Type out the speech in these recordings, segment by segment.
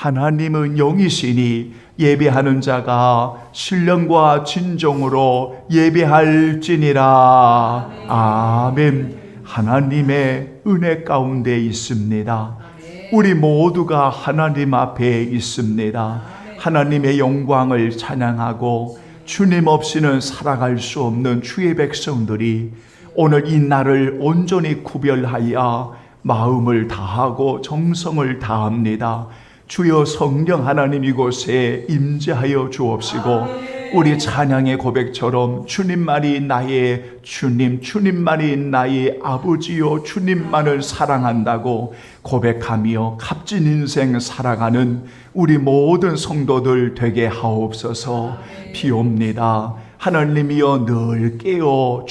하나님은 영이시니 예배하는 자가 신령과 진정으로 예배할지니라. 아멘. 하나님의 은혜 가운데 있습니다. 우리 모두가 하나님 앞에 있습니다. 하나님의 영광을 찬양하고 주님 없이는 살아갈 수 없는 주의 백성들이 오늘 이 날을 온전히 구별하여 마음을 다하고 정성을 다합니다. 주여 성령 하나님 이곳에 임재하여 주옵시고 우리 찬양의 고백처럼 주님만이 나의 주님, 주님만이 나의 아버지요, 주님만을 사랑한다고 고백하며 값진 인생 살아가는 우리 모든 성도들 되게 하옵소서. 비옵니다. 하나님이여 늘 깨어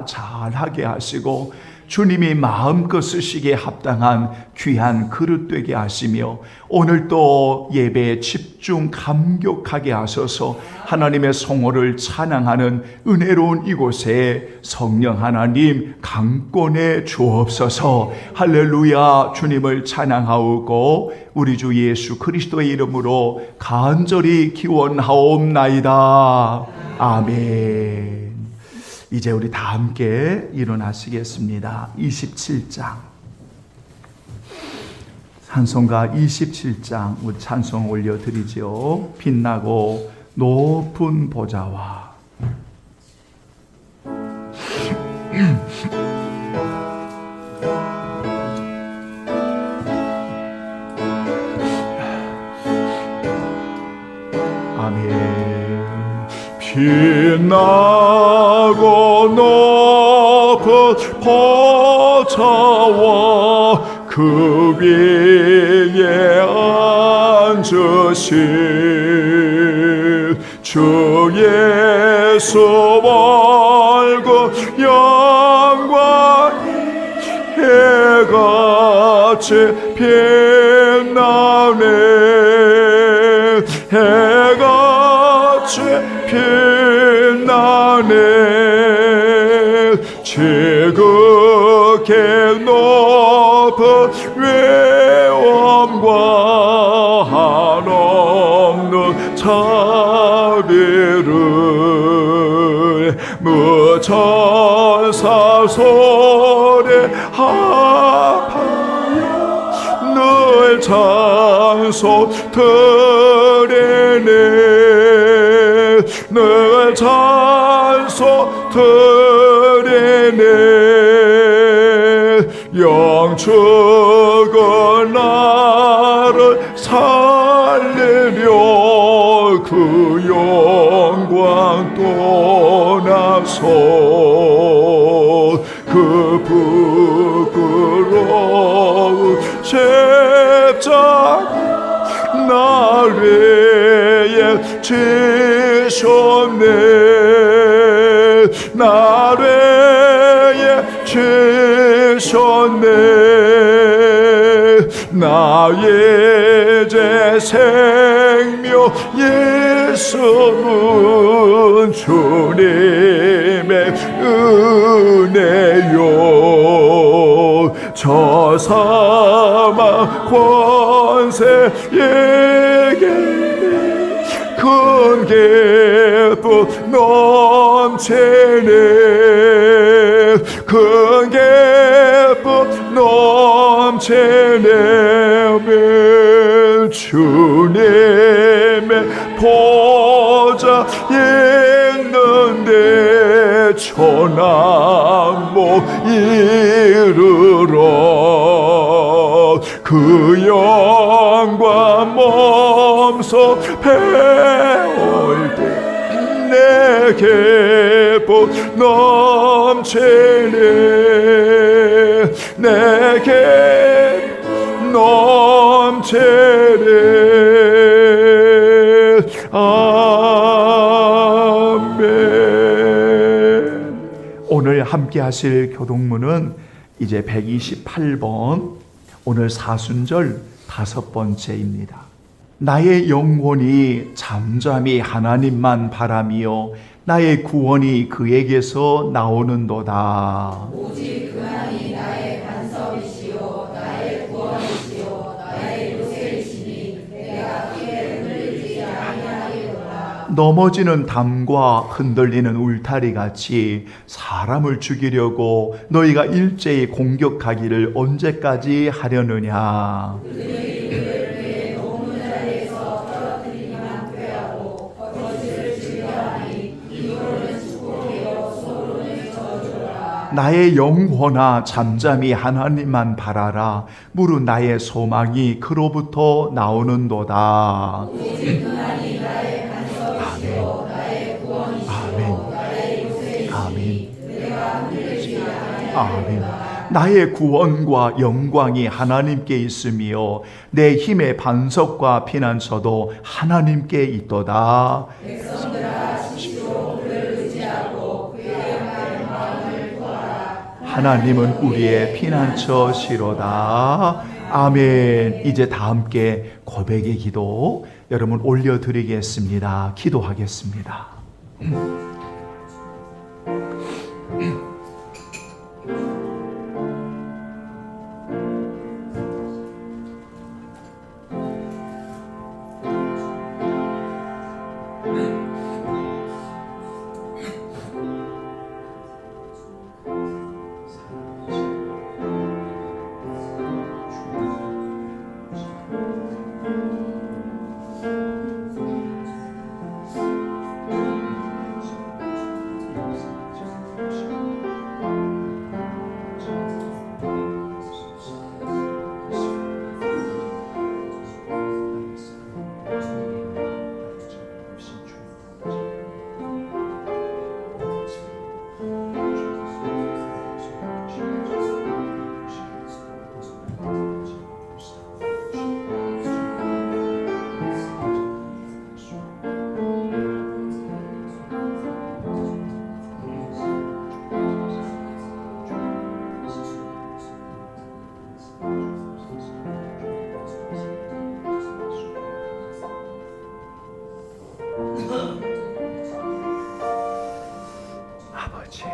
잘하게 하시고 주님이 마음껏 쓰시기에 합당한 귀한 그릇 되게 하시며 오늘도 예배에 집중 감격하게 하셔서 하나님의 성호를 찬양하는 은혜로운 이곳에 성령 하나님 강권해 주옵소서. 할렐루야. 주님을 찬양하오고 우리 주 예수 그리스도의 이름으로 간절히 기원하옵나이다. 아멘. 이제 우리 다 함께 일어나시겠습니다. 27장 찬송가 27장 우리 찬송 올려드리죠. 빛나고 높은 보좌와 아멘. 빛나고 높은 보좌와 그 위에 앉으신 주 예수 얼굴 영광이 해같이 빛나네. 해같이 빛나네. 지극히 높은 외엄과 한없는 자비를 무천사 소리하여 늘 찬송 드리네. 늘 찬송 드리네. 영축은 나를 살리려 그 영광 떠나서 그 부끄러운 십자가 날 위에 지셨네. 날 위에 지셨네. 나 이제 생명 예수는 주님의 은혜요. 저 사망 권세에게 큰 기쁨 넘치네. 큰 기쁨 넘치네. 주님의 보좌 있는데 천왕복 이르러 그 영광 몸소 배울 때 내 기쁨 넘치네. 내 기쁨 넘치네. 아멘. 오늘 함께 하실 교동문은 이제 128번 오늘 사순절 5번째입니다. 나의 영혼이 잠잠히 하나님만 바라며 나의 구원이 그에게서 나오는도다. 오직 그만이 나의 반석이시요 나의 구원이시요 나의 요새이시니 넘어지는 담과 흔들리는 울타리 같이 사람을 죽이려고 너희가 일제히 공격하기를 언제까지 하려느냐. 나의 영혼아 잠잠히 하나님만 바라라. 무릇 나의 소망이 그로부터 나오는도다. 아멘. 나의 구원과 영광이 하나님께 있으며 내 힘의 반석과 피난처도 하나님께 있도다. 하나님은 우리의 피난처시로다. 아멘. 이제 다 함께 고백의 기도 여러분 올려드리겠습니다. 기도하겠습니다. 아버지,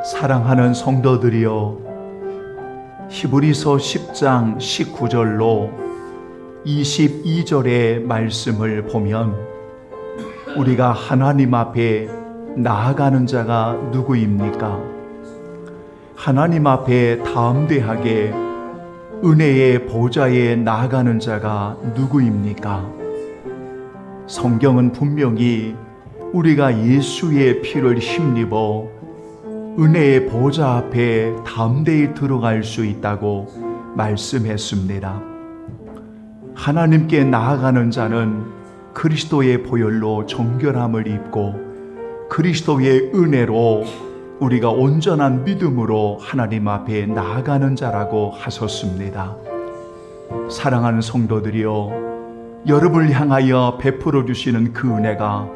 사랑하는 성도들이여, 히브리서 10장 19절로 22절의 말씀을 보면 우리가 하나님 앞에 나아가는 자가 누구입니까? 하나님 앞에 담대하게 은혜의 보좌에 나아가는 자가 누구입니까? 성경은 분명히 우리가 예수의 피를 힘입어 은혜의 보좌 앞에 담대히 들어갈 수 있다고 말씀했습니다. 하나님께 나아가는 자는 그리스도의 보혈로 정결함을 입고 그리스도의 은혜로 우리가 온전한 믿음으로 하나님 앞에 나아가는 자라고 하셨습니다. 사랑하는 성도들이여, 여러분을 향하여 베풀어 주시는 그 은혜가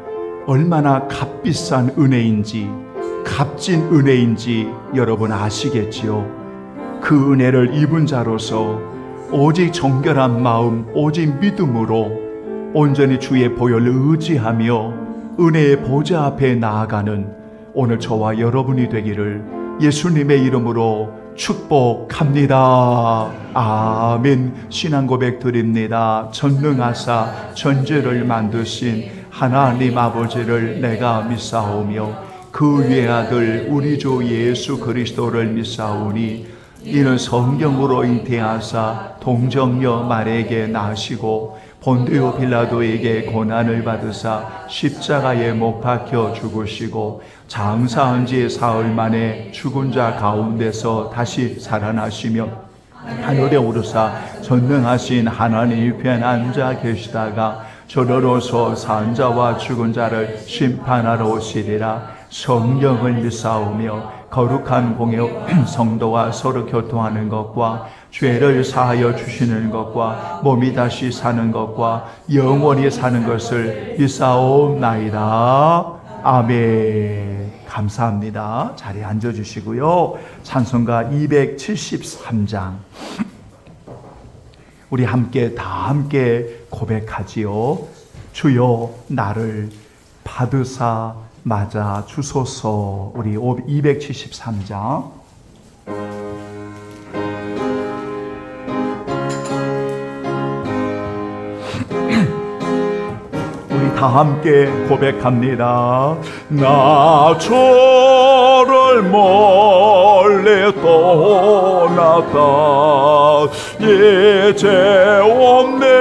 얼마나 값비싼 은혜인지, 값진 은혜인지 여러분 아시겠지요? 그 은혜를 입은 자로서 오직 정결한 마음, 오직 믿음으로 온전히 주의 보혈을 의지하며 은혜의 보좌 앞에 나아가는 오늘 저와 여러분이 되기를 예수님의 이름으로 축복합니다. 아멘. 신앙 고백 드립니다. 전능하사 천지를 만드신 하나님 아버지를 내가 믿사오며 그 위의 아들 우리 주 예수 그리스도를 믿사오니 이는 성경으로 잉태하사 동정녀 마리아에게 나시고 본디오 빌라도에게 고난을 받으사 십자가에 못 박혀 죽으시고 장사한 지 사흘 만에 죽은 자 가운데서 다시 살아나시며 하늘에 오르사 전능하신 하나님 우편에 앉아 계시다가 저러로서 산 자와 죽은 자를 심판하러 오시리라. 성령을 믿사오며 거룩한 공역 성도와 서로 교통하는 것과 죄를 사하여 주시는 것과 몸이 다시 사는 것과 영원히 사는 것을 믿사옵나이다. 아멘. 감사합니다. 자리에 앉아주시고요. 찬송가 273장 우리 함께 고백하지요. 주여 나를 받으사 맞아 주소서. 우리 273장 우리 다 함께 고백합니다. 나 저를 멀리 떠났다 이제 없네다.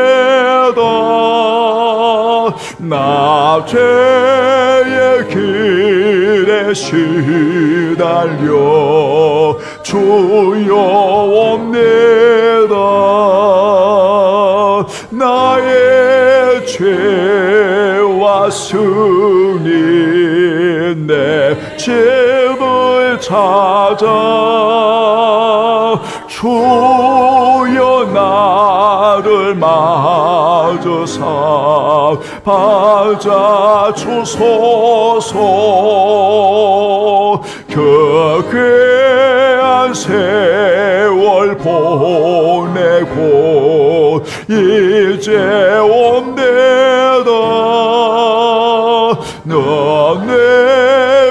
나 죄의 길에 시달려 주여 없네다. 나의 죄와 승리 내 집을 찾아 주여 나를 맞으사 받아 주소서. 그 귀한 세월 보내고 이제 온대다. 너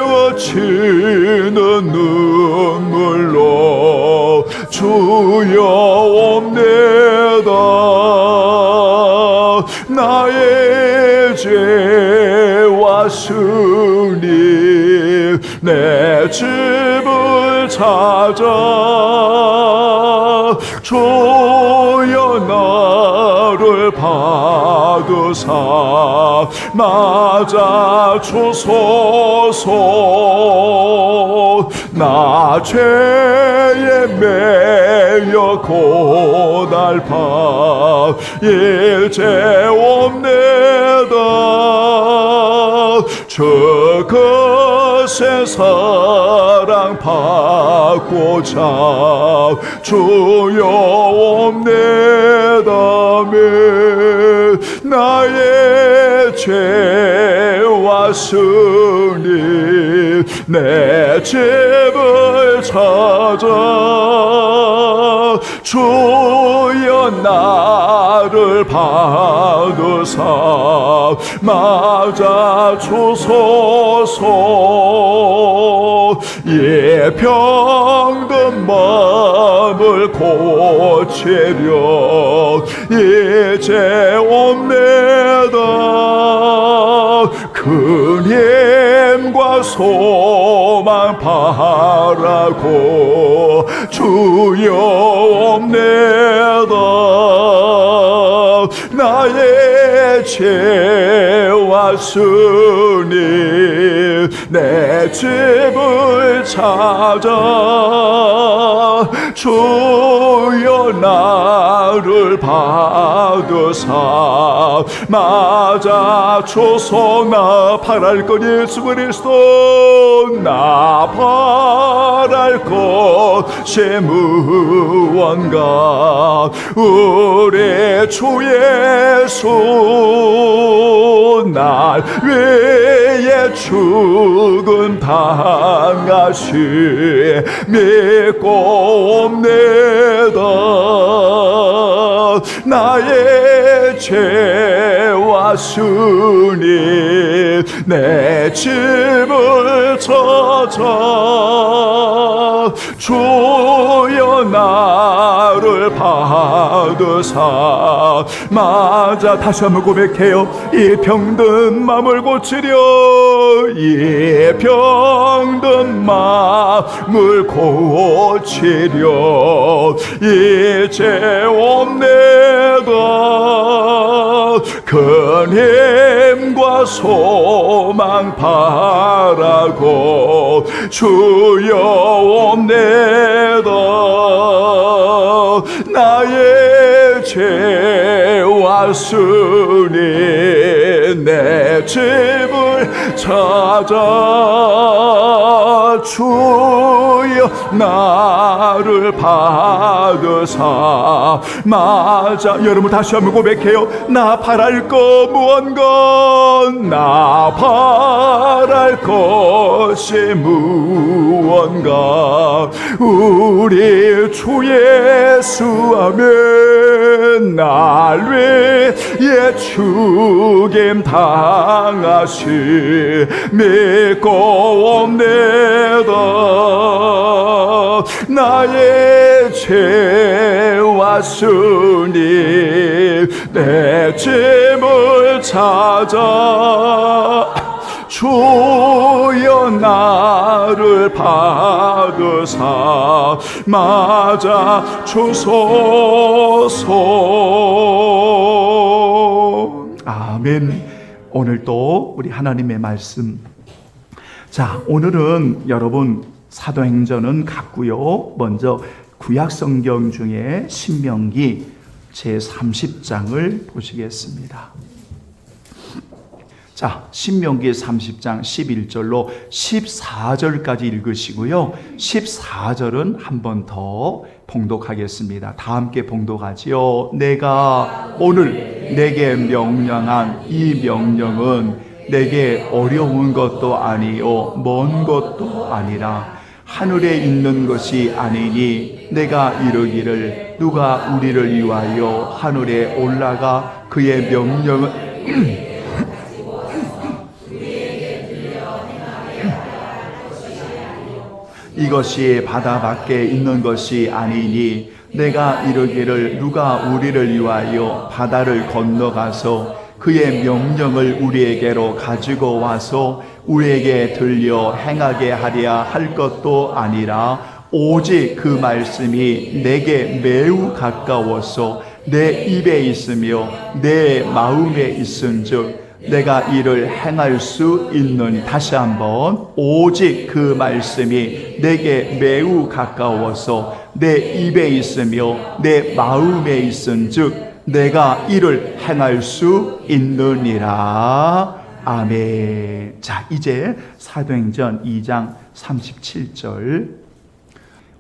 내어치는 눈물로 주여 옵네다. 나의 죄와 승리 내 집을 찾아 주여 나를 받으사 맞아 주소서. 나 죄에 매여 고달파 이제 없네다. 저 것의 사랑 받고자 주여 없네다며 나의 죄와 승리 내 집을 찾아 주여 나를 받으사 맞아 주소서. 예 병든 마음을 고치려 이제 옵네다. 큰 힘과 소망 바라고 주여 옵네다. 나의 죄와 승리 내 집을 찾아 주여 나를 받으사 맞아 주소. 나 바랄 것 예수 그리스도 나 바랄 것이 무언가 우리 주 예수 날 위해 죽은 당하시 믿고 옵네다. 나의 죄와 승리 내 집을 찾아 주여 나를 받으사 맞아. 다시 한번 고백해요. 이 병든 마음을 고치려 이 병든 마음을 고치려 이제 옵네다. 큰 힘과 소망 바라고 주여 옵네다. 나의 죄와 승리 내 집을 찾아 주여 나를 받으사 맞아. 여러분 다시 한번 고백해요. 나 바랄 거 무언가 나 바랄 것이 무언가 우리 주 예수 아멘. 날 위해 죽임 당하시 믿고 옵니다. 나의 죄와 순이 내 짐을 찾아 주여 나를 받으사 맞아 주소서. 아멘. 오늘 또 우리 하나님의 말씀. 자, 오늘은 여러분 사도행전은 같고요. 먼저 구약성경 중에 신명기 제30장을 보시겠습니다. 자, 신명기 30장 11절로 14절까지 읽으시고요. 14절은 한 번 더 봉독하겠습니다. 다 함께 봉독하지요. 내가 오늘 내게 명령한 이 명령은 내게 어려운 것도 아니요 먼 것도 아니라 하늘에 있는 것이 아니니 내가 이르기를 누가 우리를 위하여 하늘에 올라가 그의 명령을 이것이 바다 밖에 있는 것이 아니니 내가 이르기를 누가 우리를 위하여 바다를 건너가서 그의 명령을 우리에게로 가지고 와서 우리에게 들려 행하게 하랴 할 것도 아니라 오직 그 말씀이 내게 매우 가까워서 내 입에 있으며 내 마음에 있은즉 내가 이를 행할 수 있는. 다시 한번 오직 그 말씀이 내게 매우 가까워서 내 입에 있으며 내 마음에 있은즉 내가 이를 행할 수 있느니라. 아멘. 자, 이제 사도행전 2장 37절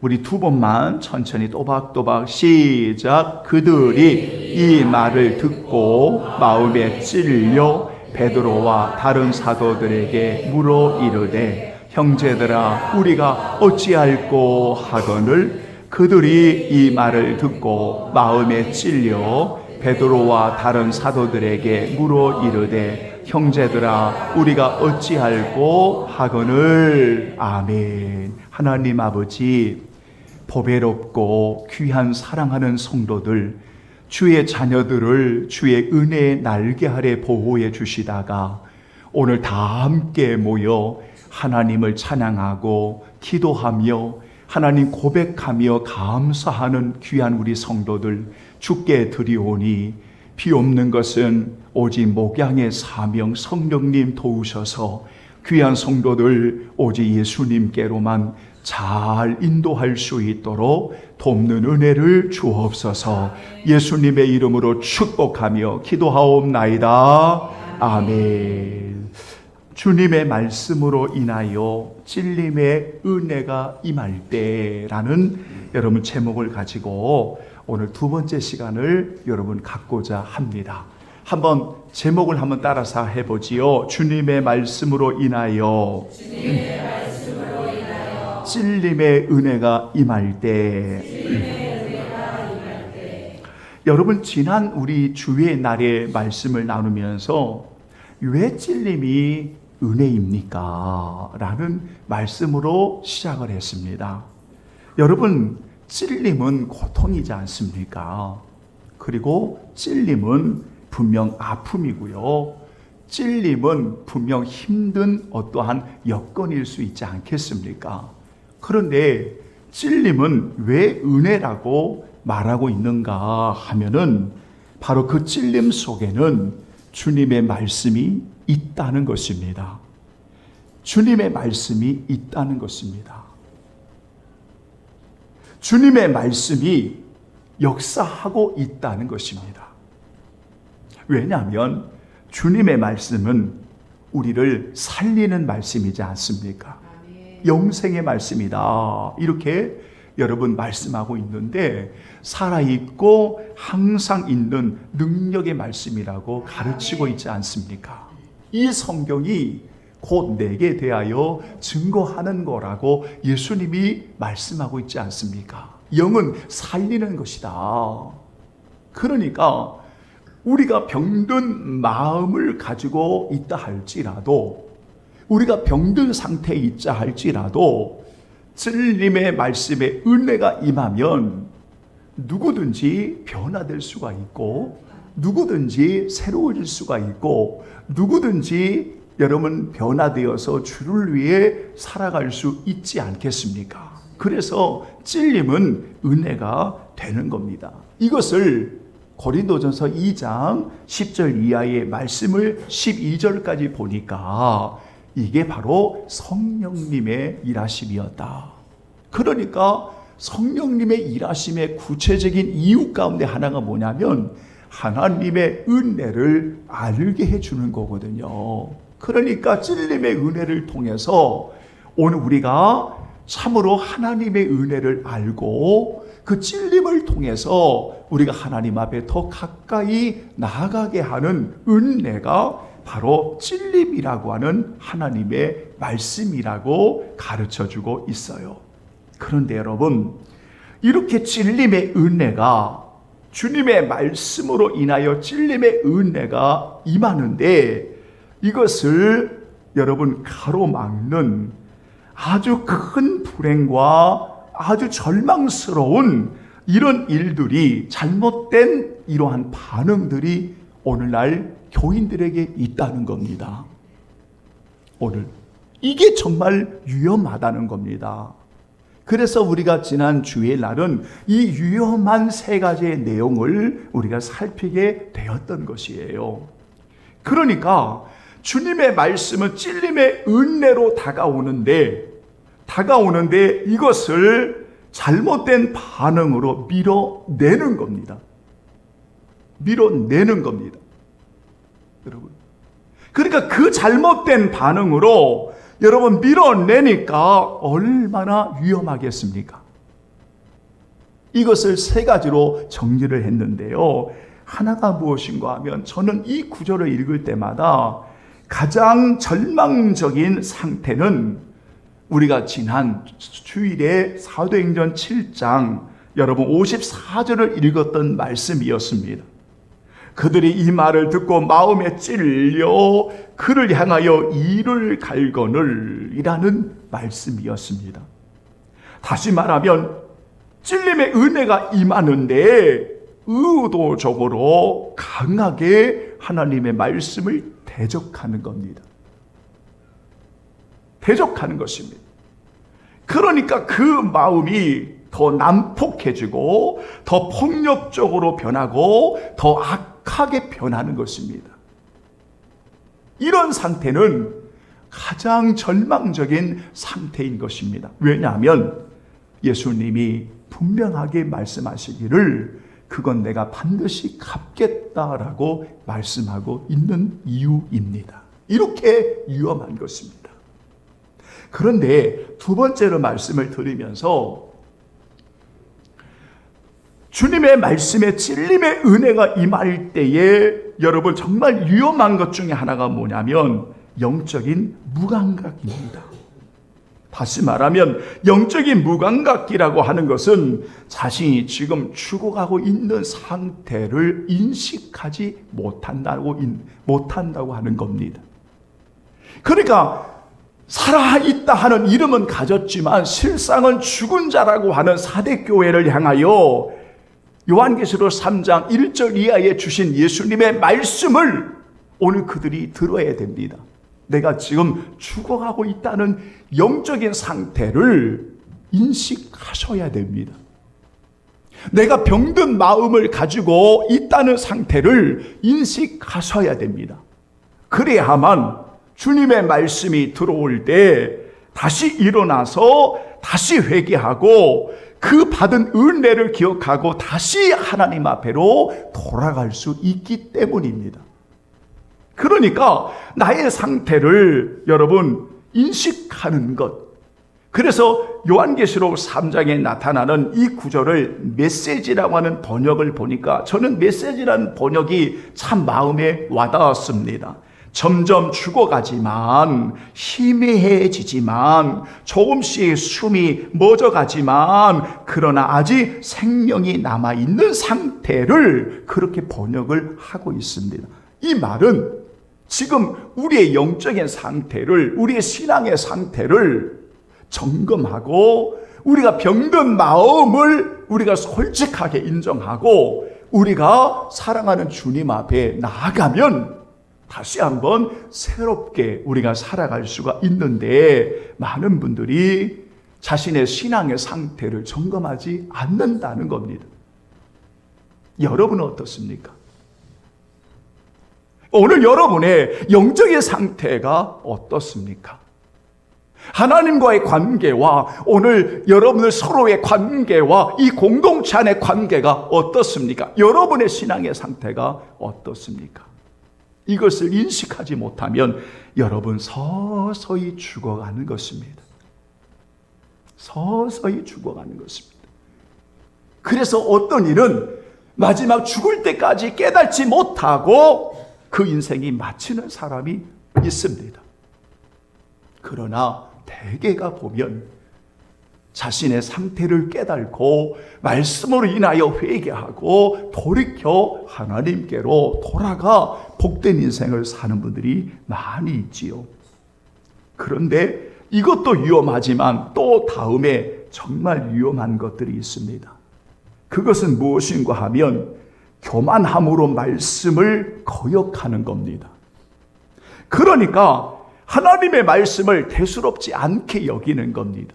우리 두 번만 천천히 또박또박 시작. 그들이 이 말을 듣고 마음에 찔려 베드로와 다른 사도들에게 물어 이르되 형제들아 우리가 어찌할꼬 하거늘. 그들이 이 말을 듣고 마음에 찔려 베드로와 다른 사도들에게 물어 이르되 형제들아 우리가 어찌할꼬 하거늘. 아멘. 하나님 아버지, 보배롭고 귀한 사랑하는 성도들, 주의 자녀들을 주의 은혜의 날개 아래 보호해 주시다가 오늘 다 함께 모여 하나님을 찬양하고 기도하며 하나님 고백하며 감사하는 귀한 우리 성도들 주께 드리오니 비 없는 것은 오직 목양의 사명 성령님 도우셔서 귀한 성도들 오직 예수님께로만 잘 인도할 수 있도록 돕는 은혜를 주옵소서. 예수님의 이름으로 축복하며 기도하옵나이다. 아멘. 주님의 말씀으로 인하여 찔림의 은혜가 임할 때라는 여러분 제목을 가지고 오늘 두 번째 시간을 여러분 갖고자 합니다. 한번 제목을 한번 따라서 해보지요. 주님의 말씀으로 인하여 찔림의 은혜가 임할 때. 여러분 지난 우리 주의 날의 말씀을 나누면서 왜 찔림이 은혜입니까? 라는 말씀으로 시작을 했습니다. 여러분 찔림은 고통이지 않습니까? 그리고 찔림은 분명 아픔이고요. 찔림은 분명 힘든 어떠한 여건일 수 있지 않겠습니까? 그런데 찔림은 왜 은혜라고 말하고 있는가 하면은 바로 그 찔림 속에는 주님의 말씀이 있다는 것입니다. 주님의 말씀이 있다는 것입니다. 주님의 말씀이 역사하고 있다는 것입니다. 왜냐하면 주님의 말씀은 우리를 살리는 말씀이지 않습니까? 영생의 말씀이다. 이렇게 여러분 말씀하고 있는데 살아있고 항상 있는 능력의 말씀이라고 가르치고 있지 않습니까? 이 성경이 곧 내게 대하여 증거하는 거라고 예수님이 말씀하고 있지 않습니까? 영은 살리는 것이다. 그러니까 우리가 병든 마음을 가지고 있다 할지라도, 우리가 병든 상태에 있자 할지라도 진리의 말씀에 은혜가 임하면 누구든지 변화될 수가 있고, 누구든지 새로워질 수가 있고, 누구든지 여러분 변화되어서 주를 위해 살아갈 수 있지 않겠습니까? 그래서 찔림은 은혜가 되는 겁니다. 이것을 고린도전서 2장 10절 이하의 말씀을 12절까지 보니까 이게 바로 성령님의 일하심이었다. 그러니까 성령님의 일하심의 구체적인 이유 가운데 하나가 뭐냐면 하나님의 은혜를 알게 해주는 거거든요. 그러니까 찔림의 은혜를 통해서 오늘 우리가 참으로 하나님의 은혜를 알고 그 찔림을 통해서 우리가 하나님 앞에 더 가까이 나아가게 하는 은혜가 바로 찔림이라고 하는 하나님의 말씀이라고 가르쳐주고 있어요. 그런데 여러분, 이렇게 찔림의 은혜가, 주님의 말씀으로 인하여 찔림의 은혜가 임하는데 이것을 여러분 가로막는 아주 큰 불행과 아주 절망스러운 이런 일들이, 잘못된 이러한 반응들이 오늘날 교인들에게 있다는 겁니다. 오늘 이게 정말 위험하다는 겁니다. 그래서 우리가 지난 주일날은 이 위험한 세 가지의 내용을 우리가 살피게 되었던 것이에요. 그러니까 주님의 말씀은 찔림의 은혜로 다가오는데 이것을 잘못된 반응으로 밀어내는 겁니다. 밀어내는 겁니다. 여러분. 그러니까 그 잘못된 반응으로 여러분 밀어내니까 얼마나 위험하겠습니까? 이것을 세 가지로 정리를 했는데요. 하나가 무엇인가 하면 저는 이 구절을 읽을 때마다 가장 절망적인 상태는 우리가 지난 주일에 사도행전 7장 여러분 54절을 읽었던 말씀이었습니다. 그들이 이 말을 듣고 마음에 찔려 그를 향하여 이를 갈거늘 이라는 말씀이었습니다. 다시 말하면 찔림의 은혜가 임하는데 의도적으로 강하게 하나님의 말씀을 대적하는 겁니다. 대적하는 것입니다. 그러니까 그 마음이 더 난폭해지고 더 폭력적으로 변하고 더 악하게 변하는 것입니다. 이런 상태는 가장 절망적인 상태인 것입니다. 왜냐하면 예수님이 분명하게 말씀하시기를 그건 내가 반드시 갚겠다라고 말씀하고 있는 이유입니다. 이렇게 위험한 것입니다. 그런데 두 번째로 말씀을 드리면서 주님의 말씀에 찔림의 은혜가 임할 때에 여러분 정말 위험한 것 중에 하나가 뭐냐면 영적인 무감각입니다. 다시 말하면 영적인 무감각이라고 하는 것은 자신이 지금 죽어가고 있는 상태를 인식하지 못한다고 하는 겁니다. 그러니까 살아있다 하는 이름은 가졌지만 실상은 죽은 자라고 하는 사대교회를 향하여 요한계시록 3장 1절 이하에 주신 예수님의 말씀을 오늘 그들이 들어야 됩니다. 내가 지금 죽어가고 있다는 영적인 상태를 인식하셔야 됩니다. 내가 병든 마음을 가지고 있다는 상태를 인식하셔야 됩니다. 그래야만 주님의 말씀이 들어올 때 다시 일어나서 다시 회개하고 그 받은 은혜를 기억하고 다시 하나님 앞으로 돌아갈 수 있기 때문입니다. 그러니까 나의 상태를 여러분 인식하는 것. 그래서 요한계시록 3장에 나타나는 이 구절을 메시지라고 하는 번역을 보니까 저는 메시지라는 번역이 참 마음에 와닿았습니다. 점점 죽어가지만 희미해지지만 조금씩 숨이 멎어가지만 그러나 아직 생명이 남아있는 상태를 그렇게 번역을 하고 있습니다. 이 말은 지금 우리의 영적인 상태를, 우리의 신앙의 상태를 점검하고 우리가 병든 마음을 우리가 솔직하게 인정하고 우리가 사랑하는 주님 앞에 나아가면 다시 한번 새롭게 우리가 살아갈 수가 있는데 많은 분들이 자신의 신앙의 상태를 점검하지 않는다는 겁니다. 여러분은 어떻습니까? 오늘 여러분의 영적인 상태가 어떻습니까? 하나님과의 관계와 오늘 여러분들 서로의 관계와 이 공동체 안의 관계가 어떻습니까? 여러분의 신앙의 상태가 어떻습니까? 이것을 인식하지 못하면 여러분 서서히 죽어가는 것입니다. 서서히 죽어가는 것입니다. 그래서 어떤 일은 마지막 죽을 때까지 깨닫지 못하고 그 인생이 마치는 사람이 있습니다. 그러나 대개가 보면 자신의 상태를 깨닫고 말씀으로 인하여 회개하고 돌이켜 하나님께로 돌아가 복된 인생을 사는 분들이 많이 있지요. 그런데 이것도 위험하지만 또 다음에 정말 위험한 것들이 있습니다. 그것은 무엇인가 하면 교만함으로 말씀을 거역하는 겁니다. 그러니까 하나님의 말씀을 대수롭지 않게 여기는 겁니다.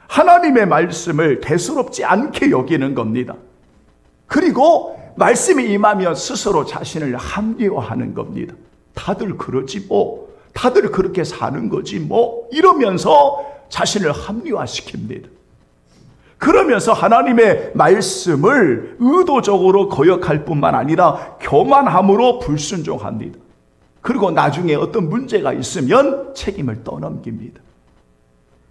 하나님의 말씀을 대수롭지 않게 여기는 겁니다. 그리고 말씀이 임하면 스스로 자신을 합리화하는 겁니다. 다들 그러지 뭐, 다들 그렇게 사는 거지 뭐, 이러면서 자신을 합리화시킵니다. 그러면서 하나님의 말씀을 의도적으로 거역할 뿐만 아니라 교만함으로 불순종합니다. 그리고 나중에 어떤 문제가 있으면 책임을 떠넘깁니다.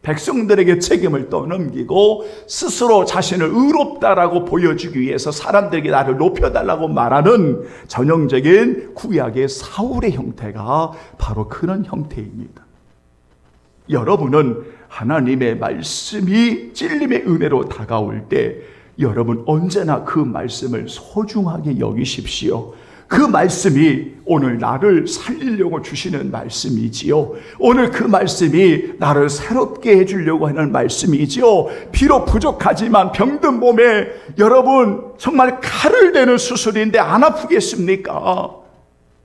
백성들에게 책임을 떠넘기고 스스로 자신을 의롭다라고 보여주기 위해서 사람들에게 나를 높여달라고 말하는 전형적인 구약의 사울의 형태가 바로 그런 형태입니다. 여러분은 하나님의 말씀이 찔림의 은혜로 다가올 때 여러분 언제나 그 말씀을 소중하게 여기십시오. 그 말씀이 오늘 나를 살리려고 주시는 말씀이지요. 오늘 그 말씀이 나를 새롭게 해주려고 하는 말씀이지요. 비록 부족하지만 병든 몸에 여러분 정말 칼을 대는 수술인데 안 아프겠습니까?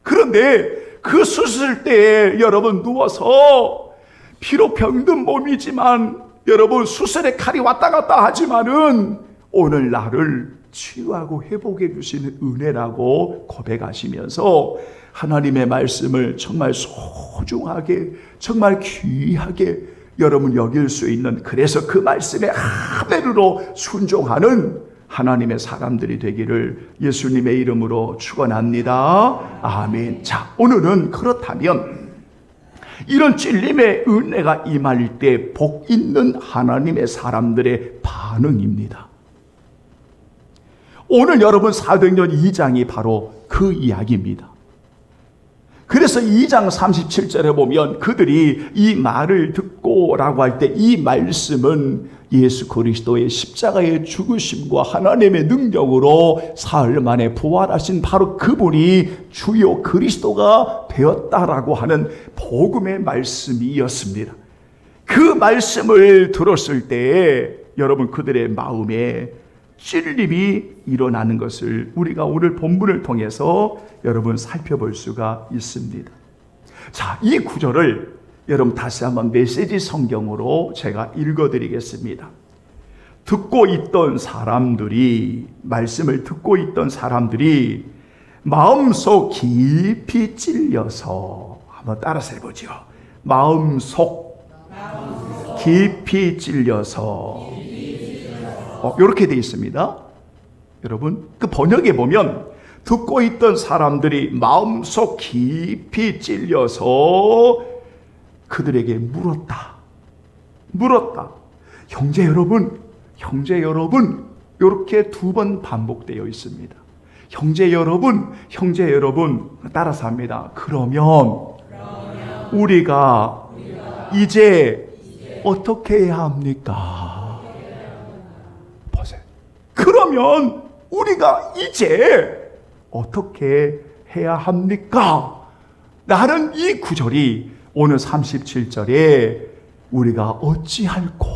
그런데 그 수술 때에 여러분 누워서 비록 병든 몸이지만 여러분 수술의 칼이 왔다 갔다 하지만은 오늘 나를 치유하고 회복해 주시는 은혜라고 고백하시면서 하나님의 말씀을 정말 소중하게 정말 귀하게 여러분 여길 수 있는, 그래서 그 말씀에 하늘로 순종하는 하나님의 사람들이 되기를 예수님의 이름으로 축원합니다. 아멘. 자, 오늘은 그렇다면 이런 찔림의 은혜가 임할 때 복 있는 하나님의 사람들의 반응입니다. 오늘 여러분 사도행전 2장이 바로 그 이야기입니다. 그래서 2장 37절에 보면 그들이 이 말을 듣고라고 할 때 이 말씀은 예수 그리스도의 십자가의 죽으심과 하나님의 능력으로 사흘 만에 부활하신 바로 그분이 주요 그리스도가 되었다라고 하는 복음의 말씀이었습니다. 그 말씀을 들었을 때 여러분 그들의 마음에 찔림이 일어나는 것을 우리가 오늘 본문을 통해서 여러분 살펴볼 수가 있습니다. 자, 이 구절을 여러분 다시 한번 메시지 성경으로 제가 읽어드리겠습니다. 듣고 있던 사람들이, 말씀을 듣고 있던 사람들이 마음속 깊이 찔려서, 한번 따라서 해보죠. 마음속 깊이 찔려서 이렇게 되어 있습니다. 여러분 그 번역에 보면 듣고 있던 사람들이 마음속 깊이 찔려서 그들에게 물었다. 형제 여러분, 이렇게 2번 반복되어 있습니다. 형제 여러분, 따라서 합니다. 그러면 우리가 이제 어떻게 해야 합니까? 보세요. 그러면 우리가 이제 어떻게 해야 합니까? 라는 이 구절이 오늘 37절에 우리가 어찌할꼬.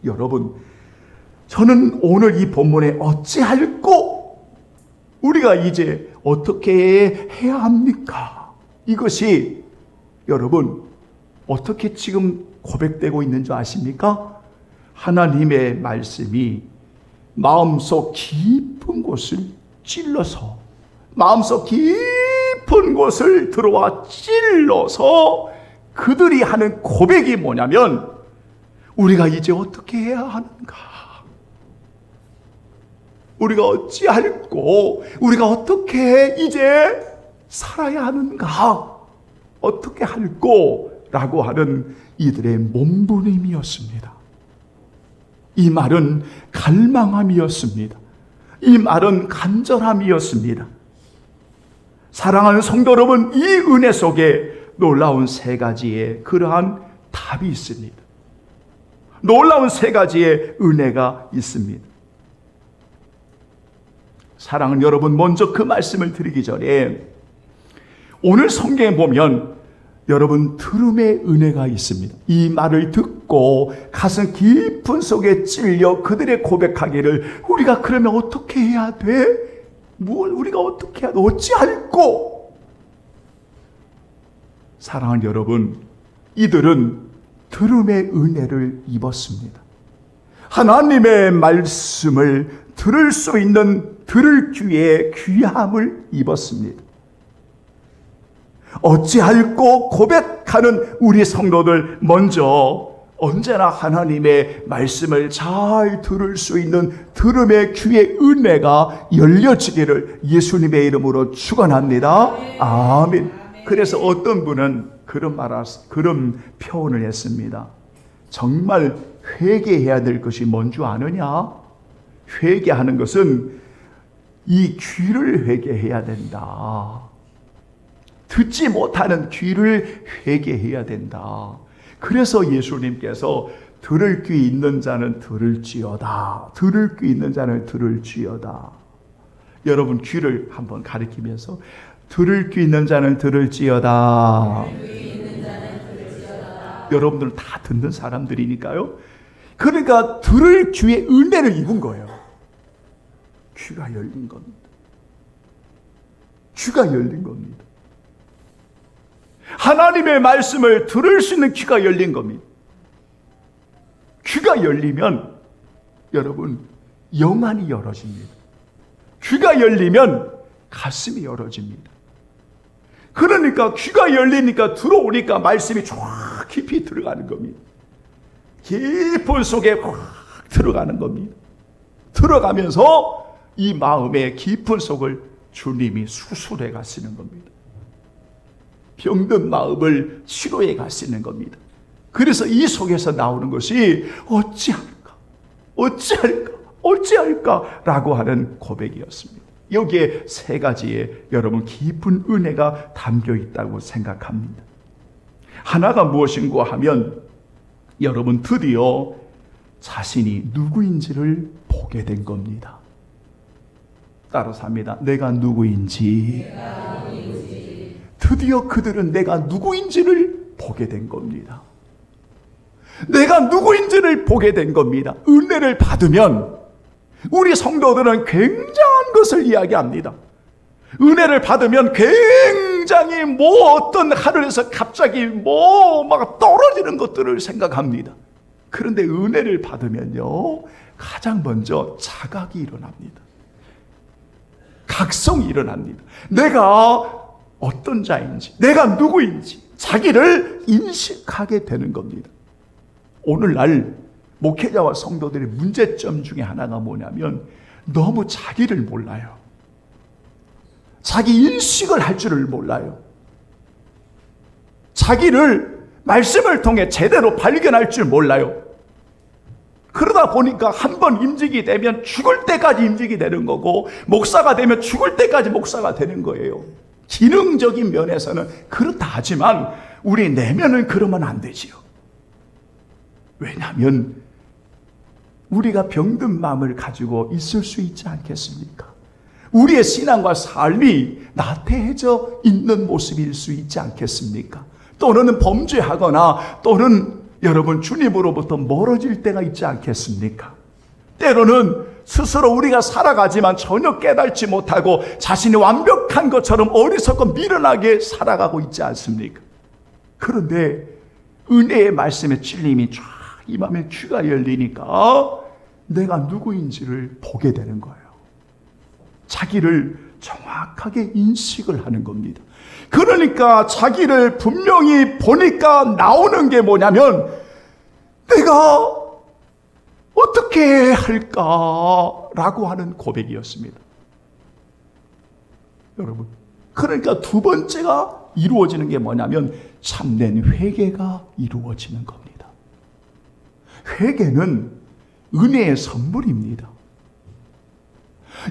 여러분, 저는 오늘 이 본문에 어찌할꼬, 우리가 이제 어떻게 해야 합니까? 이것이 여러분 어떻게 지금 고백되고 있는 줄 아십니까? 하나님의 말씀이 마음속 깊은 곳을 찔러서, 마음속 깊은 곳을 들어와 찔러서 그들이 하는 고백이 뭐냐면, 우리가 이제 어떻게 해야 하는가? 우리가 어찌할꼬? 우리가 어떻게 이제 살아야 하는가? 어떻게 할꼬? 라고 하는 이들의 몸부림이었습니다. 이 말은 갈망함이었습니다. 이 말은 간절함이었습니다. 사랑하는 성도 여러분, 이 은혜 속에 놀라운 3가지의 그러한 답이 있습니다. 놀라운 3가지의 은혜가 있습니다. 사랑하는 여러분, 먼저 그 말씀을 드리기 전에 오늘 성경에 보면 여러분 들음의 은혜가 있습니다. 이 말을 듣고 가슴 깊은 속에 찔려 그들의 고백하기를, 우리가 그러면 어떻게 해야 돼? 우리가 어떻게 해야 돼? 어찌할꼬? 사랑하는 여러분, 이들은 들음의 은혜를 입었습니다. 하나님의 말씀을 들을 수 있는 들을 귀에 귀함을 입었습니다. 어찌할꼬 고백하는 우리 성도들, 먼저 언제나 하나님의 말씀을 잘 들을 수 있는 들음의 귀의 은혜가 열려지기를 예수님의 이름으로 축원합니다. 아멘. 그래서 어떤 분은 그런 표현을 했습니다. 정말 회개해야 될 것이 뭔 줄 아느냐? 회개하는 것은 이 귀를 회개해야 된다. 듣지 못하는 귀를 회개해야 된다. 그래서 예수님께서 들을 귀 있는 자는 들을지어다. 들을 귀 있는 자는 들을지어다. 여러분 귀를 한번 가리키면서 들을 귀 있는 자는 들을지어다. 여러분들은 다 듣는 사람들이니까요. 그러니까 들을 귀의 은혜를 입은 거예요. 귀가 열린 겁니다. 귀가 열린 겁니다. 하나님의 말씀을 들을 수 있는 귀가 열린 겁니다. 귀가 열리면 여러분 영안이 열어집니다. 귀가 열리면 가슴이 열어집니다. 그러니까 귀가 열리니까 들어오니까 말씀이 쫙 깊이 들어가는 겁니다. 깊은 속에 확 들어가는 겁니다. 들어가면서 이 마음의 깊은 속을 주님이 수술해 가시는 겁니다. 병든 마음을 치료해 가시는 겁니다. 그래서 이 속에서 나오는 것이 어찌할까 라고 하는 고백이었습니다. 여기에 3가지의 여러분 깊은 은혜가 담겨 있다고 생각합니다. 하나가 무엇인가 하면 여러분 드디어 자신이 누구인지를 보게 된 겁니다. 따라서 합니다. 내가 누구인지. 드디어 그들은 내가 누구인지를 보게 된 겁니다. 내가 누구인지를 보게 된 겁니다. 은혜를 받으면 우리 성도들은 굉장한 것을 이야기합니다. 은혜를 받으면 굉장히 어떤 하늘에서 갑자기 막 떨어지는 것들을 생각합니다. 그런데 은혜를 받으면요, 가장 먼저 자각이 일어납니다. 각성이 일어납니다. 내가 어떤 자인지, 내가 누구인지 자기를 인식하게 되는 겁니다. 오늘날 목회자와 성도들의 문제점 중에 하나가 뭐냐면 너무 자기를 몰라요. 자기 인식을 할 줄을 몰라요. 자기를 말씀을 통해 제대로 발견할 줄 몰라요. 그러다 보니까 한 번 임직이 되면 죽을 때까지 임직이 되는 거고, 목사가 되면 죽을 때까지 목사가 되는 거예요. 기능적인 면에서는 그렇다 하지만 우리 내면은 그러면 안 되지요. 왜냐하면 우리가 병든 마음을 가지고 있을 수 있지 않겠습니까? 우리의 신앙과 삶이 나태해져 있는 모습일 수 있지 않겠습니까? 또는 범죄하거나 또는 여러분 주님으로부터 멀어질 때가 있지 않겠습니까? 때로는 스스로 우리가 살아가지만 전혀 깨닫지 못하고 자신이 완벽한 것처럼 어리석고 미련하게 살아가고 있지 않습니까? 그런데 은혜의 말씀의 찔림이 쫙 임하면 귀가 열리니까 내가 누구인지를 보게 되는 거예요. 자기를 정확하게 인식을 하는 겁니다. 그러니까 자기를 분명히 보니까 나오는 게 뭐냐면 내가 어떻게 할까라고 하는 고백이었습니다. 여러분, 그러니까 두 번째가 이루어지는 게 뭐냐면 참된 회개가 이루어지는 겁니다. 회개는 은혜의 선물입니다.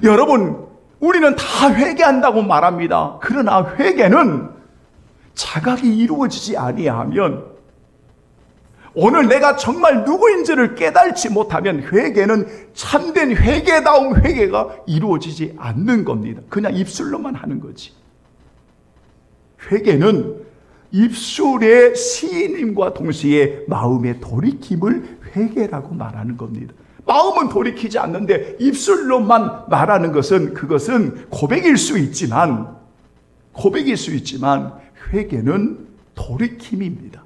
여러분, 우리는 다 회개한다고 말합니다. 그러나 회개는 자각이 이루어지지 아니하면, 오늘 내가 정말 누구인지를 깨달지 못하면 회개는 참된 회개다운 회개가 이루어지지 않는 겁니다. 그냥 입술로만 하는 거지. 회개는 입술의 시인임과 동시에 마음의 돌이킴을 회개라고 말하는 겁니다. 마음은 돌이키지 않는데 입술로만 말하는 그것은 고백일 수 있지만 회개는 돌이킴입니다.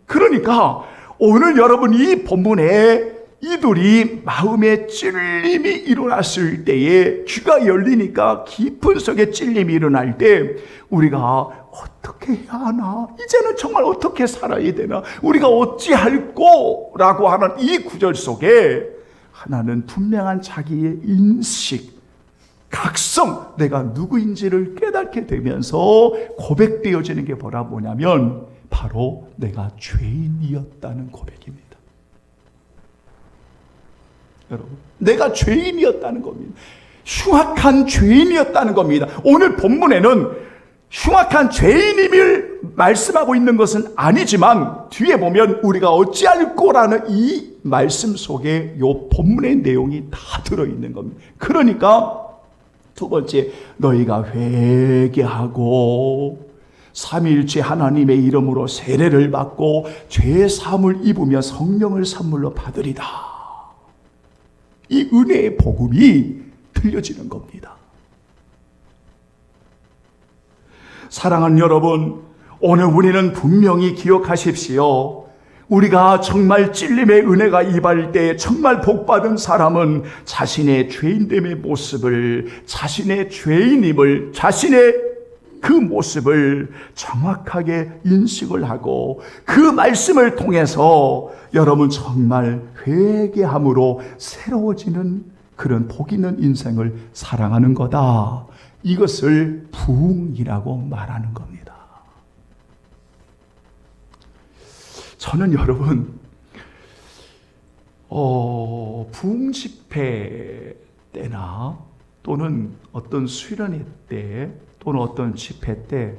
그러니까 오늘 여러분 이 본문에 이들이 마음의 찔림이 일어났을 때에 귀가 열리니까 깊은 속에 찔림이 일어날 때 우리가 어떻게 해야 하나? 이제는 정말 어떻게 살아야 되나? 우리가 어찌할꼬? 라고 하는 이 구절 속에 하나는 분명한 자기의 인식, 각성, 내가 누구인지를 깨닫게 되면서 고백되어지는 게 뭐냐면 바로 내가 죄인이었다는 고백입니다. 여러분, 내가 죄인이었다는 겁니다. 흉악한 죄인이었다는 겁니다. 오늘 본문에는 흉악한 죄인임을 말씀하고 있는 것은 아니지만 뒤에 보면 우리가 어찌할꼬라는 이 말씀 속에 이 본문의 내용이 다 들어있는 겁니다. 그러니까 두 번째, 너희가 회개하고 삼위일체 하나님의 이름으로 세례를 받고 죄 사함을 입으며 성령을 선물로 받으리다. 이 은혜의 복음이 들려지는 겁니다. 사랑하는 여러분, 오늘 우리는 분명히 기억하십시오. 우리가 정말 찔림의 은혜가 임할 때 정말 복받은 사람은 자신의 죄인됨의 모습을, 자신의 죄인임을, 자신의 그 모습을 정확하게 인식을 하고 그 말씀을 통해서 여러분 정말 회개함으로 새로워지는 그런 복 있는 인생을 살아가는 거다. 이것을 부흥이라고 말하는 겁니다. 저는 여러분 부흥 집회 때나 또는 어떤 수련회 때 또는 어떤 집회 때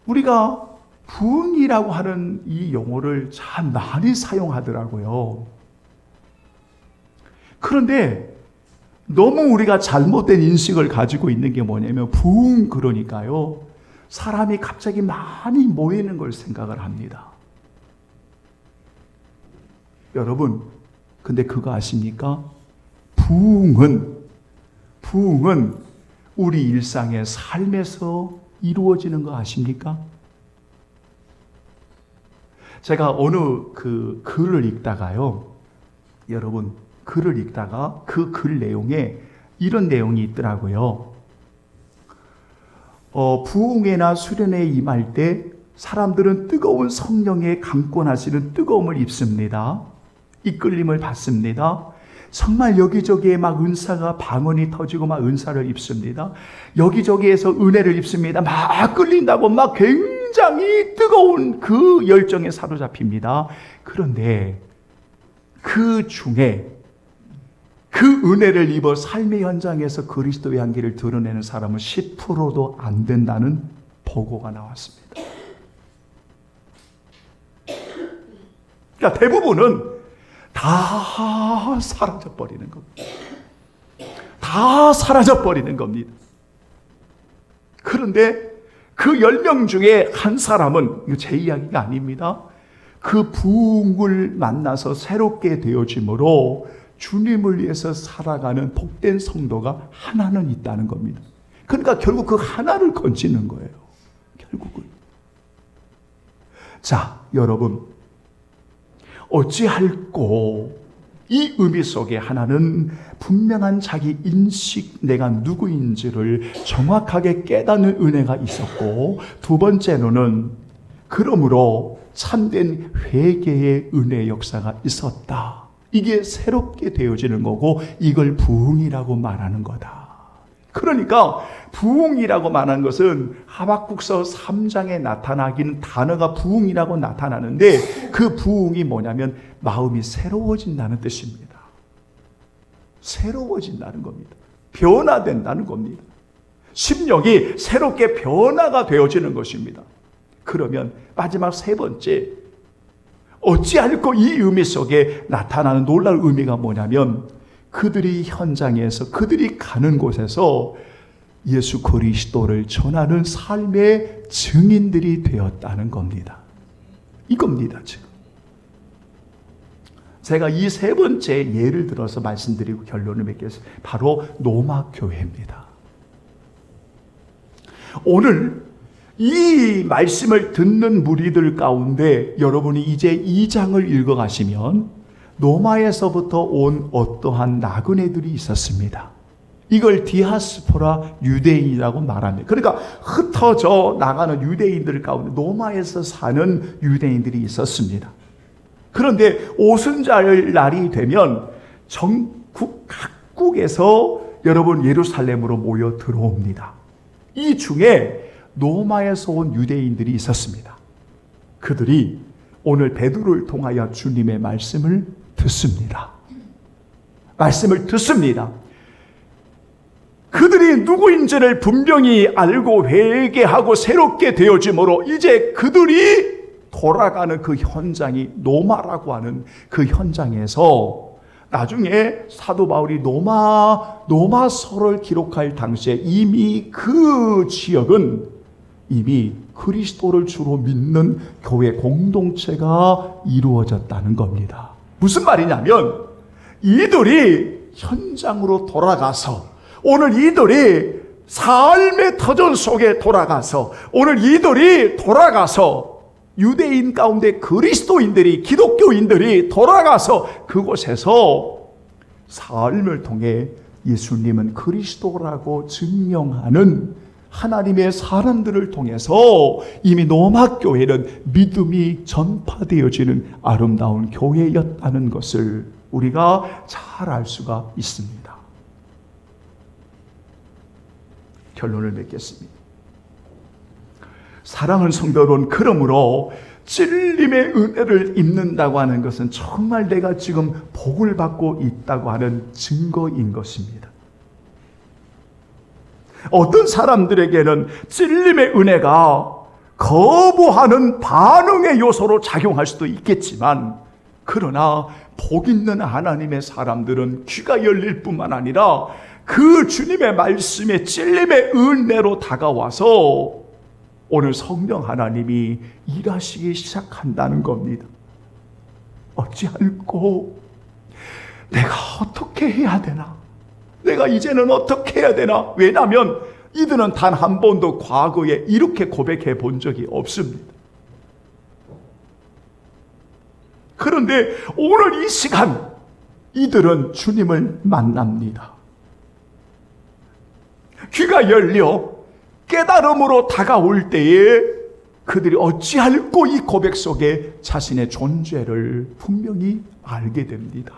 우리가 부흥이라고 하는 이 용어를 참 많이 사용하더라고요. 그런데 너무 우리가 잘못된 인식을 가지고 있는 게 뭐냐면 부흥 그러니까요, 사람이 갑자기 많이 모이는 걸 생각을 합니다. 여러분, 근데 그거 아십니까? 부흥은 우리 일상의 삶에서 이루어지는 거 아십니까? 제가 어느 그 글을 읽다가요, 여러분, 글을 읽다가 그 글 내용에 이런 내용이 있더라고요. 부흥회나 수련회에 임할 때 사람들은 뜨거운 성령의 강권하시는 뜨거움을 입습니다. 이끌림을 받습니다. 정말 여기저기에 막 은사가 방언이 터지고 막 은사를 입습니다. 여기저기에서 은혜를 입습니다. 막 끌린다고 막 굉장히 뜨거운 그 열정에 사로잡힙니다. 그런데 그 중에 그 은혜를 입어 삶의 현장에서 그리스도의 향기를 드러내는 사람은 10%도 안 된다는 보고가 나왔습니다. 그러니까 대부분은 다 사라져버리는 겁니다. 다 사라져버리는 겁니다. 그런데 그 10명 중에 한 사람은, 이거 제 이야기가 아닙니다. 그 부흥을 만나서 새롭게 되어짐으로 주님을 위해서 살아가는 복된 성도가 하나는 있다는 겁니다. 그러니까 결국 그 하나를 건지는 거예요. 결국은. 자, 여러분. 어찌할꼬 이 의미 속에 하나는 분명한 자기 인식, 내가 누구인지를 정확하게 깨닫는 은혜가 있었고, 두 번째로는 그러므로 참된 회개의 은혜 역사가 있었다. 이게 새롭게 되어지는 거고, 이걸 부흥이라고 말하는 거다. 그러니까 부흥이라고 말하는 것은 하박국서 3장에 나타나기는 단어가 부흥이라고 나타나는데, 그 부흥이 뭐냐면 마음이 새로워진다는 뜻입니다. 새로워진다는 겁니다. 변화된다는 겁니다. 심령이 새롭게 변화가 되어지는 것입니다. 그러면 마지막 세 번째, 어찌할꼬 이 의미 속에 나타나는 놀라운 의미가 뭐냐면, 그들이 현장에서, 그들이 가는 곳에서 예수 그리스도를 전하는 삶의 증인들이 되었다는 겁니다. 이겁니다, 지금. 제가 이 세 번째 예를 들어서 말씀드리고 결론을 맺겠습니다. 바로 로마 교회입니다. 오늘 이 말씀을 듣는 무리들 가운데 여러분이 이제 2장을 읽어가시면 로마에서부터 온 어떠한 나그네들이 있었습니다. 이걸 디아스포라 유대인이라고 말합니다. 그러니까 흩어져 나가는 유대인들 가운데 로마에서 사는 유대인들이 있었습니다. 그런데 오순절 날이 되면 전국 각국에서 여러분 예루살렘으로 모여 들어옵니다. 이 중에 로마에서 온 유대인들이 있었습니다. 그들이 오늘 베드로를 통하여 주님의 말씀을 듣습니다. 말씀을 듣습니다. 그들이 누구인지를 분명히 알고 회개하고 새롭게 되어짐으로 이제 그들이 돌아가는 그 현장이 로마라고 하는 그 현장에서 나중에 사도 바울이 로마서를 기록할 당시에 이미 그 지역은 이미 그리스도를 주로 믿는 교회 공동체가 이루어졌다는 겁니다. 무슨 말이냐면 이들이 현장으로 돌아가서 오늘 이들이 삶의 터전 속에 돌아가서 오늘 이들이 돌아가서 유대인 가운데 그리스도인들이 기독교인들이 돌아가서 그곳에서 삶을 통해 예수님은 그리스도라고 증명하는 하나님의 사람들을 통해서 이미 로마 교회는 믿음이 전파되어지는 아름다운 교회였다는 것을 우리가 잘 알 수가 있습니다. 결론을 맺겠습니다. 사랑하는 성도 여러분, 그러므로 찔림의 은혜를 입는다고 하는 것은 정말 내가 지금 복을 받고 있다고 하는 증거인 것입니다. 어떤 사람들에게는 찔림의 은혜가 거부하는 반응의 요소로 작용할 수도 있겠지만, 그러나 복 있는 하나님의 사람들은 귀가 열릴 뿐만 아니라 그 주님의 말씀에 찔림의 은혜로 다가와서 오늘 성령 하나님이 일하시기 시작한다는 겁니다. 어찌할꼬 내가 어떻게 해야 되나? 내가 이제는 어떻게 해야 되나? 왜냐하면 이들은 단 한 번도 과거에 이렇게 고백해 본 적이 없습니다. 그런데 오늘 이 시간 이들은 주님을 만납니다. 귀가 열려 깨달음으로 다가올 때에 그들이 어찌할꼬 이 고백 속에 자신의 존재를 분명히 알게 됩니다.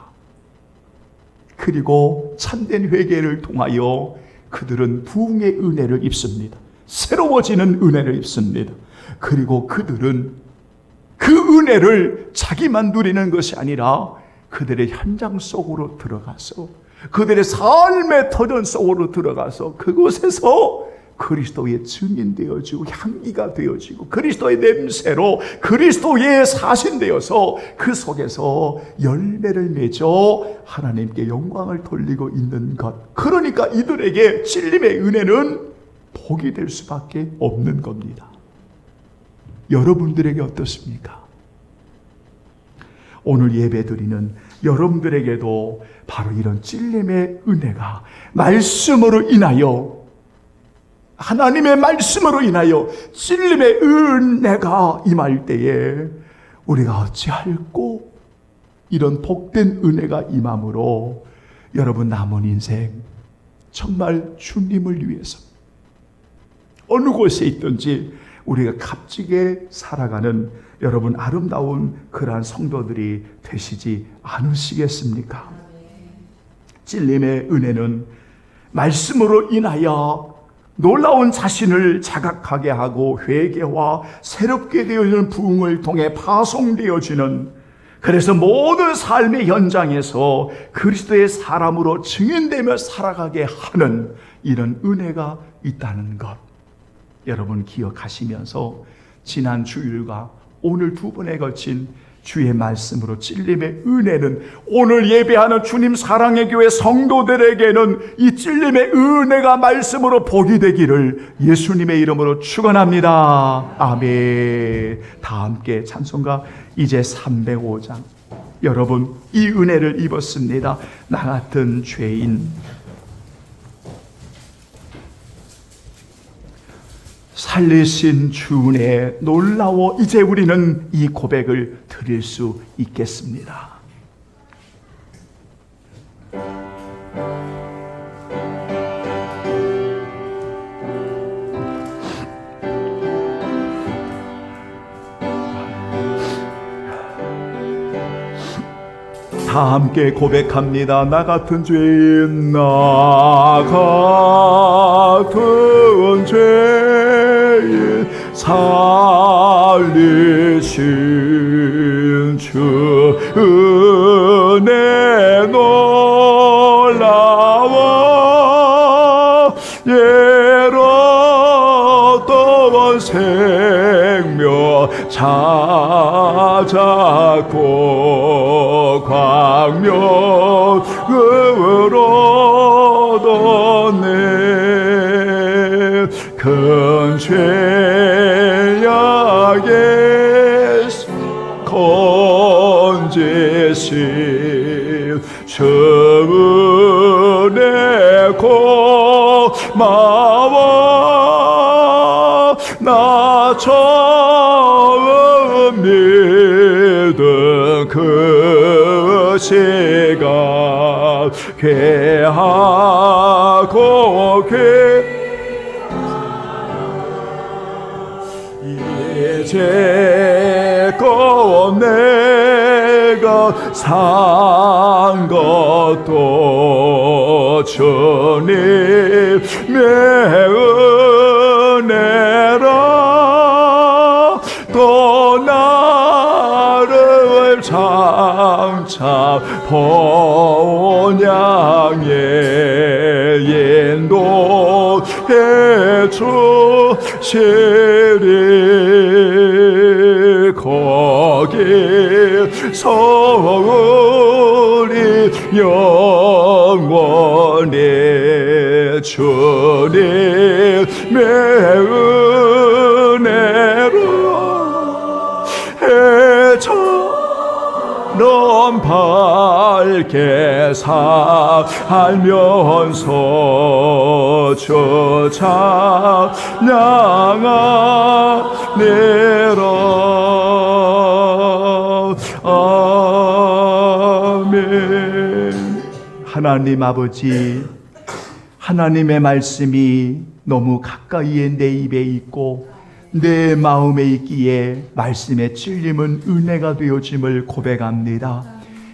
그리고 참된 회개를 통하여 그들은 부흥의 은혜를 입습니다. 새로워지는 은혜를 입습니다. 그리고 그들은 그 은혜를 자기만 누리는 것이 아니라 그들의 현장 속으로 들어가서, 그들의 삶의 터전 속으로 들어가서 그곳에서 그리스도의 증인 되어지고 향기가 되어지고 그리스도의 냄새로 그리스도의 사신되어서 그 속에서 열매를 맺어 하나님께 영광을 돌리고 있는 것. 그러니까 이들에게 찔림의 은혜는 복이 될 수밖에 없는 겁니다. 여러분들에게 어떻습니까? 오늘 예배드리는 여러분들에게도 바로 이런 찔림의 은혜가 말씀으로 인하여, 하나님의 말씀으로 인하여 찔림의 은혜가 임할 때에 우리가 어찌할꼬 이런 복된 은혜가 임함으로 여러분 남은 인생 정말 주님을 위해서 어느 곳에 있든지 우리가 값지게 살아가는 여러분 아름다운 그러한 성도들이 되시지 않으시겠습니까? 찔림의 은혜는 말씀으로 인하여 놀라운 자신을 자각하게 하고 회개와 새롭게 되어지는 부흥을 통해 파송되어지는, 그래서 모든 삶의 현장에서 그리스도의 사람으로 증인되며 살아가게 하는 이런 은혜가 있다는 것, 여러분 기억하시면서 지난 주일과 오늘 두 번에 걸친 주의 말씀으로 찔림의 은혜는 오늘 예배하는 주님 사랑의 교회 성도들에게는 이 찔림의 은혜가 말씀으로 복이 되기를 예수님의 이름으로 축원합니다. 아멘. 다 함께 찬송가 이제 305장. 여러분 이 은혜를 입었습니다. 나 같은 죄인 살리신 주 은혜 놀라워 이제 우리는 이 고백을 드릴 수 있겠습니다. 다 함께 고백합니다. 나 같은 죄인, 나 같은 죄인 살리신 주 은혜 놀라워 예로던 생명 찾았고 광명으로 얻었네 큰 죄악에서 건지신 주 은혜 고마워 나 처음 믿은 그 시간 괴하고 이제껏 내가 산 것도 주님의 은혜라 또 나를 장차 본향에 인도해 주시리 거기서 우리 영원히 주님의 은혜로 해처럼 밝게 살면서 주 찬양하리라. 아멘. 하나님 아버지, 하나님의 말씀이 너무 가까이에 내 입에 있고 내 마음에 있기에 말씀의 찔림은 은혜가 되어짐을 고백합니다.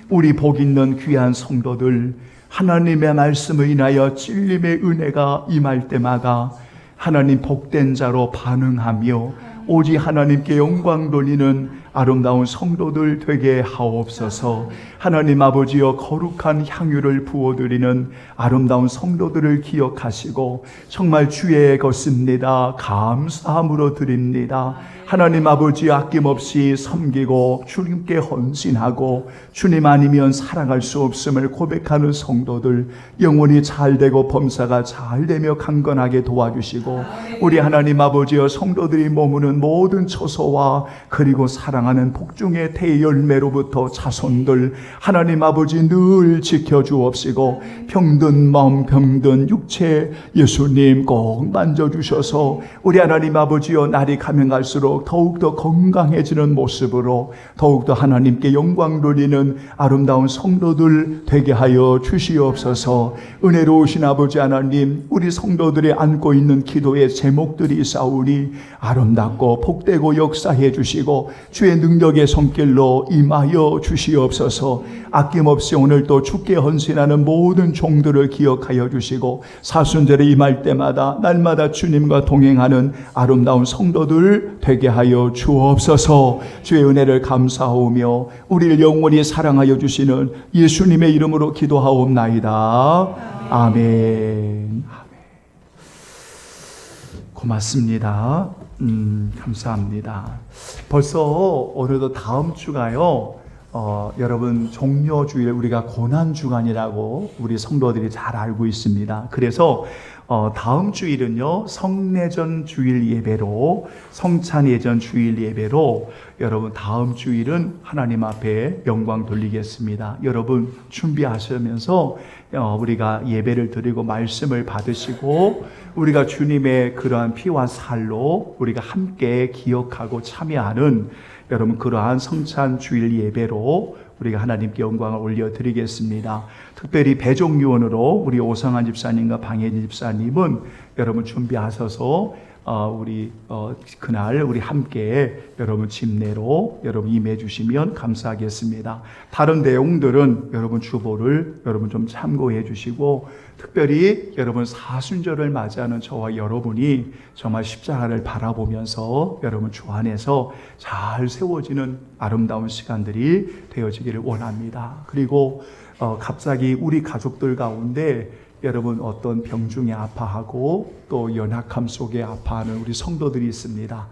우리 복 있는 귀한 성도들, 하나님의 말씀을 인하여 찔림의 은혜가 임할 때마다 하나님 복된 자로 반응하며 오직 하나님께 영광 돌리는 아름다운 성도들 되게 하옵소서. 하나님 아버지여, 거룩한 향유를 부어드리는 아름다운 성도들을 기억하시고 정말 주의 것입니다. 감사함으로 드립니다. 하나님 아버지, 아낌없이 섬기고 주님께 헌신하고 주님 아니면 살아갈 수 없음을 고백하는 성도들 영혼이 잘되고 범사가 잘되며 강건하게 도와주시고, 우리 하나님 아버지여, 성도들이 머무는 모든 처소와 그리고 사랑하는 복중의 대열매로부터 자손들 하나님 아버지 늘 지켜주옵시고, 병든 마음 병든 육체 예수님 꼭 만져주셔서 우리 하나님 아버지여, 날이 가면 갈수록 더욱더 건강해지는 모습으로 더욱더 하나님께 영광 돌리는 아름다운 성도들 되게 하여 주시옵소서. 은혜로우신 아버지 하나님, 우리 성도들이 안고 있는 기도의 제목들이 있사오니 아름답고 복되고 역사해 주시고 주의 능력의 손길로 임하여 주시옵소서. 아낌없이 오늘도 주께 헌신하는 모든 종들을 기억하여 주시고 사순절에 임할 때마다 날마다 주님과 동행하는 아름다운 성도들 되게 하여 주옵소서. 주의 은혜를 감사하오며 우리를 영원히 사랑하여 주시는 예수님의 이름으로 기도하옵나이다. 아멘. 고맙습니다. 감사합니다. 벌써 오늘도 다음 주가요, 여러분 종료주일, 우리가 고난주간이라고 우리 성도들이 잘 알고 있습니다. 그래서 다음 주일은요, 성례전 주일 예배로, 성찬예전 주일 예배로 여러분 다음 주일은 하나님 앞에 영광 돌리겠습니다. 여러분 준비하시면서 우리가 예배를 드리고 말씀을 받으시고 우리가 주님의 그러한 피와 살로 우리가 함께 기억하고 참여하는 여러분 그러한 성찬 주일 예배로 우리가 하나님께 영광을 올려드리겠습니다. 특별히 배종유언으로 우리 오성환 집사님과 방혜진 집사님은 여러분 준비하셔서 우리 그날 우리 함께 여러분 집내로 여러분 임해 주시면 감사하겠습니다. 다른 내용들은 여러분 주보를 여러분 좀 참고해 주시고, 특별히 여러분 사순절을 맞이하는 저와 여러분이 정말 십자가를 바라보면서 여러분 주 안에서 잘 세워지는 아름다운 시간들이 되어지기를 원합니다. 그리고 갑자기 우리 가족들 가운데 여러분 어떤 병 중에 아파하고 또 연약함 속에 아파하는 우리 성도들이 있습니다.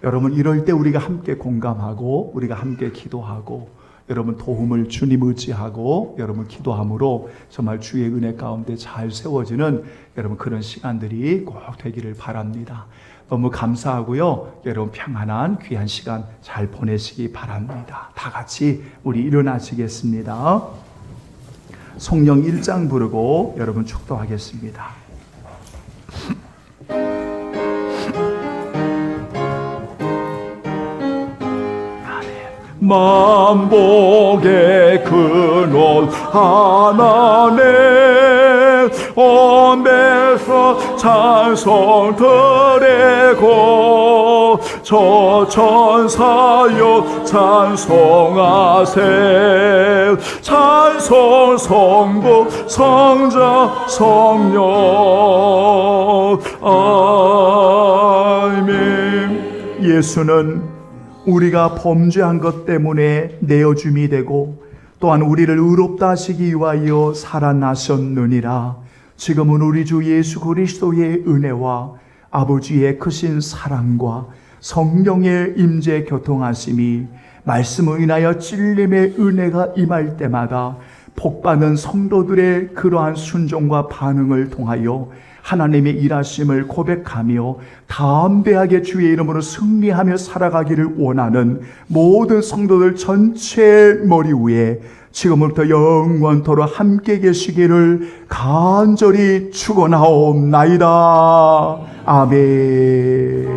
여러분 이럴 때 우리가 함께 공감하고 우리가 함께 기도하고 여러분 도움을 주님 의지하고 여러분 기도함으로 정말 주의 은혜 가운데 잘 세워지는 여러분 그런 시간들이 꼭 되기를 바랍니다. 너무 감사하고요. 여러분 평안한 귀한 시간 잘 보내시기 바랍니다. 다 같이 우리 일어나시겠습니다. 성령 1장 부르고 여러분 축도하겠습니다. 만복의 근원 하나님 온배서 찬송 드리고 저 천사여 찬송하세 찬송 성부 성자 성령 아멘. 예수는 우리가 범죄한 것 때문에 내어줌이 되고 또한 우리를 의롭다 하시기 위하여 살아나셨느니라. 지금은 우리 주 예수 그리스도의 은혜와 아버지의 크신 사랑과 성령의 임재 교통하심이 말씀을 인하여 찔림의 은혜가 임할 때마다 복받은 성도들의 그러한 순종과 반응을 통하여 하나님의 일하심을 고백하며 담대하게 주의 이름으로 승리하며 살아가기를 원하는 모든 성도들 전체의 머리 위에 지금부터 영원토록 함께 계시기를 간절히 축원하옵나이다. 아멘.